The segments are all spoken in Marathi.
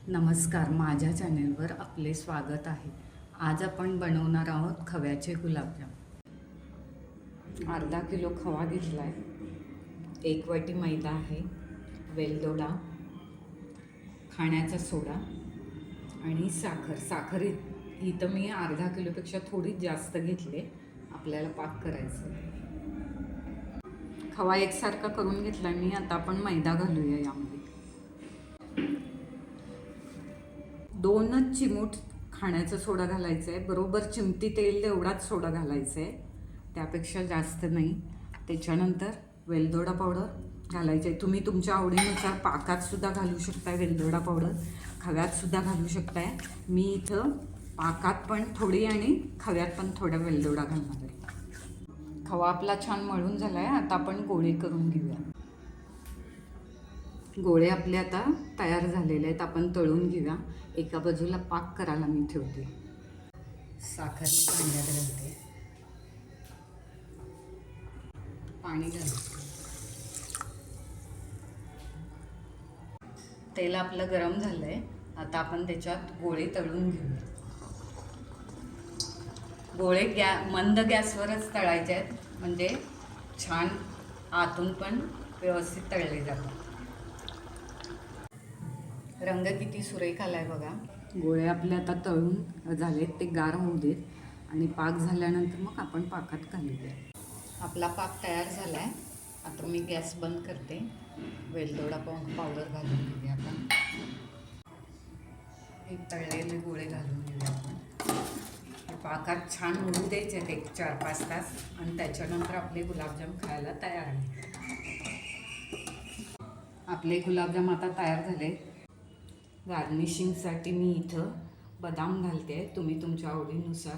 नमस्कार, माझ्या चॅनेलवर आपले स्वागत आहे. आज आपण बनवणार आहोत खव्याचे गुलाबजाम. अर्धा किलो खवा घेतला आहे, 1 वाटी मैदा आहे, वेलदोडा, खाण्याचा सोडा आणि साखर इथं मी अर्धा किलोपेक्षा थोडी जास्त घेतले. आपल्याला पाक करायचं आहे. खवा एकसारखा करून घेतला मी. आता आपण मैदा घालूया यामध्ये. 2 चिमूट खाण्याचा सोडा घालायचा आहे. बरोबर चिमटी तेल एवढाच सोडा घालायचा आहे, त्यापेक्षा जास्त नाही. त्याच्यानंतर वेलदोडा पावडर घालायचं आहे. तुम्ही तुमच्या आवडीनुसार पाकातसुद्धा घालू शकताय वेलदोडा पावडर, खव्यातसुद्धा घालू शकताय. मी इथं पाकात पण थोडी आणि खव्यात पण थोडा वेलदोडा घालणार आहे. खवा आपला छान मळून झाला आहे. आता आपण गोळे करून घेऊया. गोळे आपले आता तयार झालेले आहेत. आपण तळून घेऊया. एका बाजूला पाक करायला मी ठेवते. साखर पाण्यात घालते, पाणी घालते. तेल आपलं गरम झालं आहे. आता आपण त्याच्यात गोळे तळून घेऊया. गोळे मंद गॅसवरच तळायचे आहेत, म्हणजे छान आतून पण व्यवस्थित तळले जातात. रंग किती सुरेख आलाय बघा. गोळे आपले आता तळून झालेत, ते गार होऊ देत आणि पाक झाल्यानंतर मग आपण पाकात घालूया. आपला पाक तयार झाला आहे. आता मी गॅस बंद करते. वेलदोडा पावडर घालून घेऊया आपण. हे तळलेले गोळे घालून घेऊया आपण. पाकात छान होऊ द्यायचे आहेत 4-5 तास आणि त्याच्यानंतर आपले गुलाबजाम खायला तयार आहे. आपले गुलाबजाम आता तयार झाले. गार्निशिंगसाठी मी इथं बदाम घालते आहे. तुम्ही तुमच्या आवडीनुसार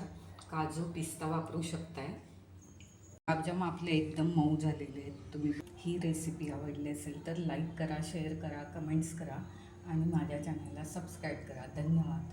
काजू, पिस्ता वापरू शकताय. गुलाबजाम आपले एकदम मऊ झालेले आहेत. तुम्ही ही रेसिपी आवडली असेल तर लाईक करा, शेअर करा, कमेंट्स करा आणि माझ्या चॅनलला सबस्क्राईब करा. धन्यवाद.